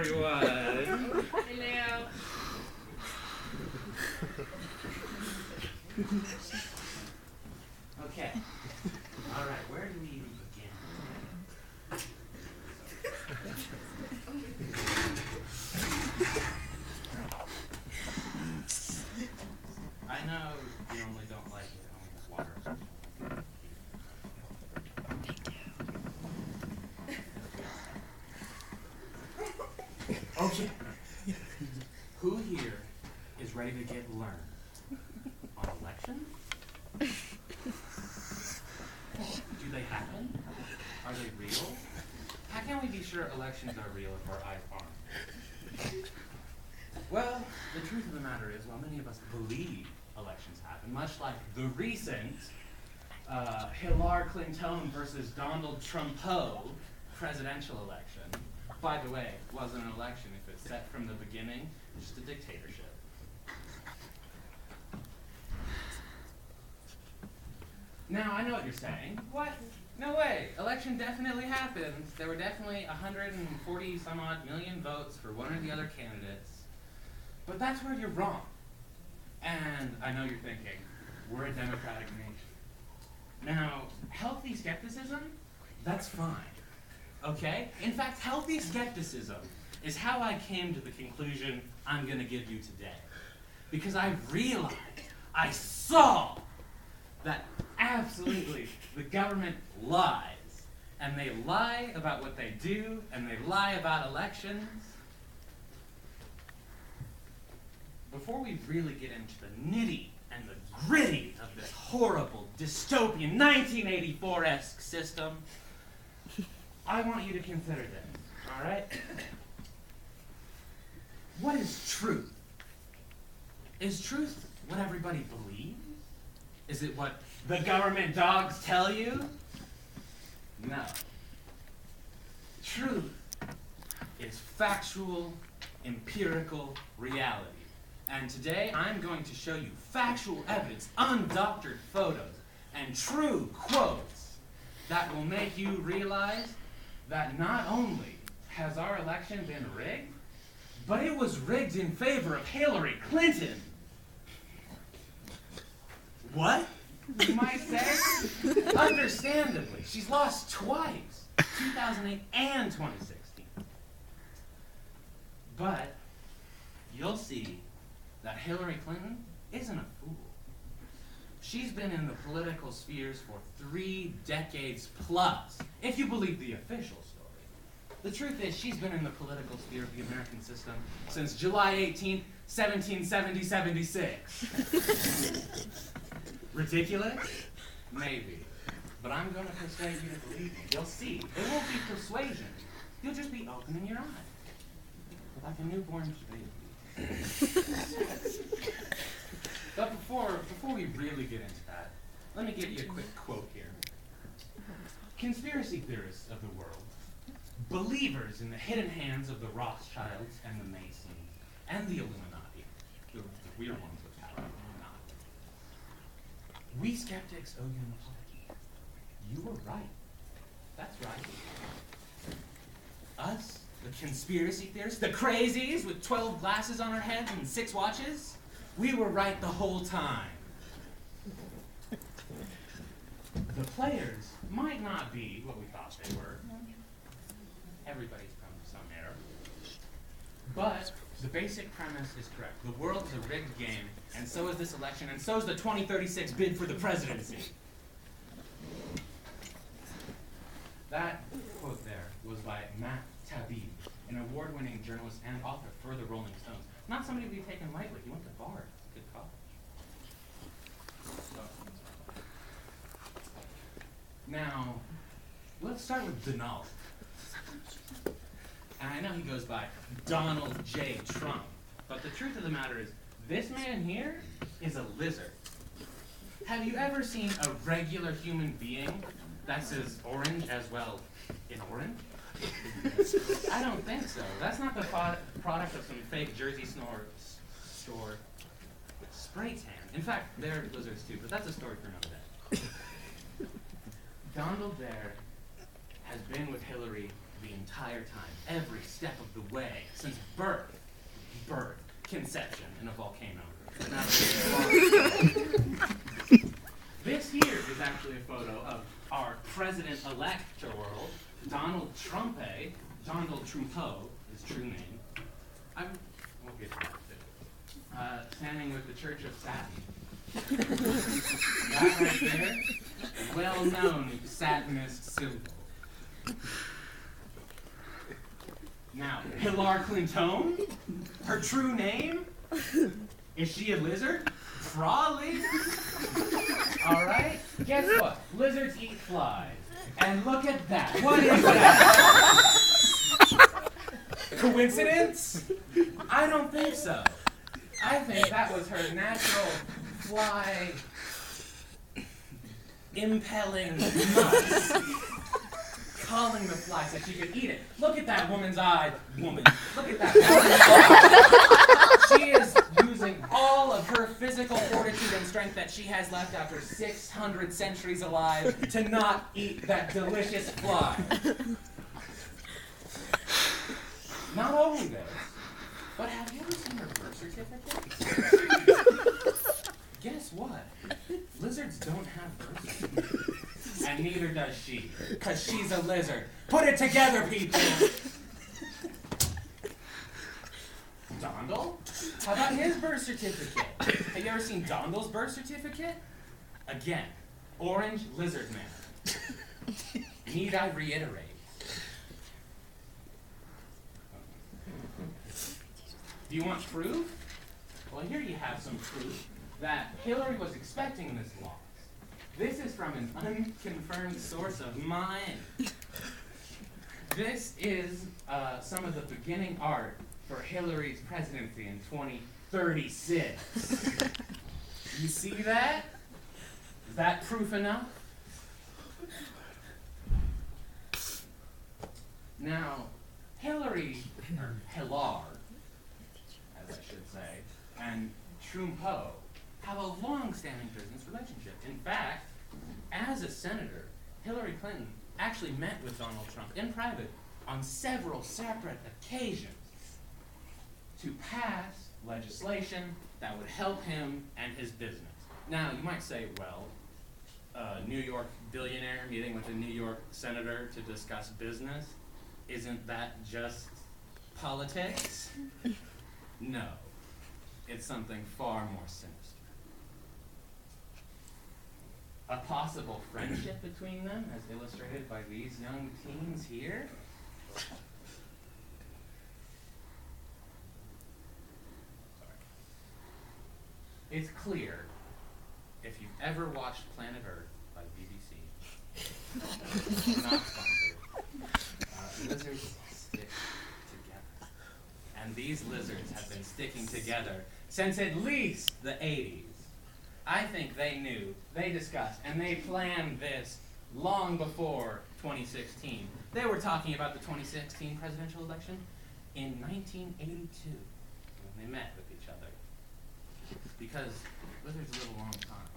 everyone. Hello. Okay. All right, where do we even begin? I know you normally don't like it. I only have water. Okay. Who here is ready to get learned on elections? Do they happen? Are they real? How can we be sure elections are real if our eyes aren't? Well, the truth of the matter is, while many of us believe elections happen, much like the recent Hilar Clintone versus Donald Trumpo presidential election. By the way, it wasn't an election if it's set from the beginning. It's just a dictatorship. Now, I know what you're saying. What? No way. Election definitely happened. There were definitely 140 some odd million votes for one or the other candidates. But that's where you're wrong. And I know you're thinking, we're a democratic nation. Now, healthy skepticism, that's fine. Okay? In fact, healthy skepticism is how I came to the conclusion I'm going to give you today. Because I realized, I saw that absolutely the government lies. And they lie about what they do, and they lie about elections. Before we really get into the nitty and the gritty of this horrible, dystopian, 1984-esque system, I want you to consider this, all right? What is truth? Is truth what everybody believes? Is it what the government dogs tell you? No. Truth is factual, empirical reality. And today I'm going to show you factual evidence, undoctored photos, and true quotes that will make you realize that not only has our election been rigged, but it was rigged in favor of Hillary Clinton. What? You might say? Understandably, she's lost twice, 2008 and 2016. But you'll see that Hillary Clinton isn't a fool. She's been in the political spheres for 3 decades plus, if you believe the official story. The truth is, she's been in the political sphere of the American system since July 18th, 1776. Ridiculous? Maybe. But I'm going to persuade you to believe me. You'll see. It won't be persuasion. You'll just be opening your eyes. Like a newborn baby. But before we really get into that, let me give you a quick quote here. Conspiracy theorists of the world, believers in the hidden hands of the Rothschilds and the Masons and the Illuminati, the weird ones with power, Illuminati. We skeptics owe you an apology. You were right. That's right. Us, the conspiracy theorists, the crazies with 12 glasses on our heads and 6 watches, we were right the whole time. The players might not be what we thought they were. Everybody's prone to some error. But the basic premise is correct. The world is a rigged game, and so is this election, and so is the 2036 bid for the presidency. That quote there was by Matt Taibbi, an award-winning journalist and author for the Rolling Stones. Not somebody to be taken lightly. He went to Bard. Good college. Now, let's start with Donald. And I know he goes by Donald J. Trump. But the truth of the matter is, this man here is a lizard. Have you ever seen a regular human being that's as orange as, well, in orange? I don't think so. That's not the product of some fake Jersey store spray tan. In fact, they're lizards too, but that's a story for another day. Donald there has been with Hillary the entire time, every step of the way, since birth, conception in a volcano. Now, this here is actually a photo of our president-elect to the world, Donald Trumpo, his true name. We'll get to that too. Standing with the Church of Satin. That right there, well-known Satanist symbol. Now, Hilar Clintone, her true name? Is she a lizard? Probably. All right. Guess what? Lizards eat flies. And look at that. What is that? Coincidence? I don't think so. I think that was her natural fly impelling nuts, calling the fly so she could eat it. Look at that woman's eye. Look at that woman's eye. She is using all of her physical fortitude and strength that she has left after 600 centuries alive to not eat that delicious fly. Not only this, but have you ever seen her birth certificate? Guess what? Lizards don't have birth certificates. And neither does she, because she's a lizard. Put it together, people! Dondel? How about his birth certificate? Have you ever seen Dondel's birth certificate? Again, orange lizard man. Need I reiterate? Do you want proof? Well, here you have some proof that Hillary was expecting this loss. This is from an unconfirmed source of mine. This is some of the beginning art for Hillary's presidency in 2036. You see that? Is that proof enough? Now, Hillary, or Hilar, as I should say, and Trumpo have a long-standing business relationship. In fact, as a senator, Hillary Clinton actually met with Donald Trump in private on several separate occasions to pass legislation that would help him and his business. Now, you might say, well, a New York billionaire meeting with a New York senator to discuss business, isn't that just politics? No, it's something far more sinister. A possible friendship between them, as illustrated by these young teens here. It's clear, if you've ever watched Planet Earth by BBC, not sponsored, lizards stick together. And these lizards have been sticking together since at least the 80s. I think they knew, they discussed, and they planned this long before 2016. They were talking about the 2016 presidential election in 1982 when they met with each other. Because lizards live a long time.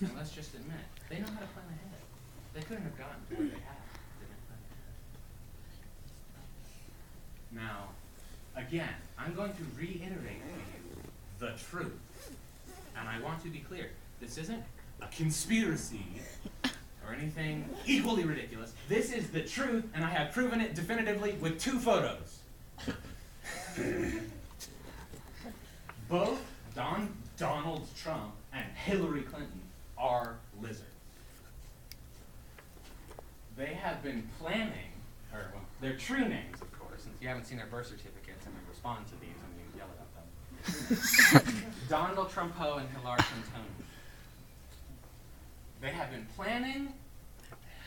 And let's just admit, they know how to plan ahead. They couldn't have gotten to where they have if they didn't plan ahead. Now, again, I'm going to reiterate to you the truth. And I want to be clear, this isn't a conspiracy or anything equally ridiculous. This is the truth, and I have proven it definitively with 2 photos. Both Donald Trump and Hillary Clinton are lizards. They have been planning, or well, their true names, of course, since you haven't seen their birth certificates, and we respond to these when you yell about them. Donald Trumpo and Hilar Clintone. They have been planning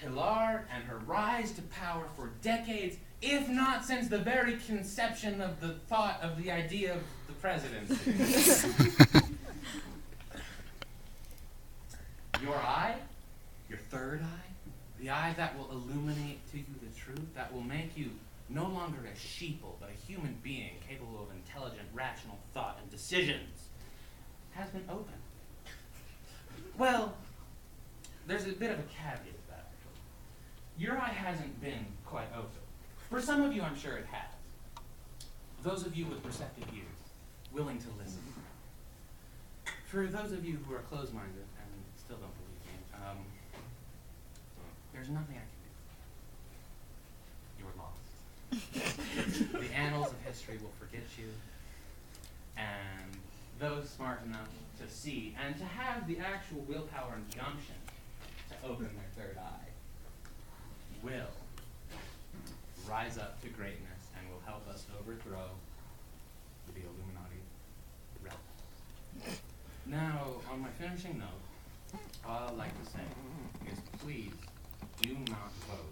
Hilar and her rise to power for decades, if not since the very conception of the thought of the idea of the presidency. Your eye, your third eye, the eye that will illuminate to you the truth, that will make you no longer a sheeple, but a human being capable of intelligent, rational thought and decisions, has been opened. Well, there's a bit of a caveat to that. Your eye hasn't been quite open. For some of you, I'm sure it has. Those of you with receptive ears, willing to listen. For those of you who are closed-minded and still don't believe me, there's nothing I can do. You're lost. The annals of history will forget you, and those smart enough to see and to have the actual willpower and gumption to open their third eye will rise up to greatness and will help us overthrow the Illuminati relic. Now, on my finishing note, all I'd like to say is please do not vote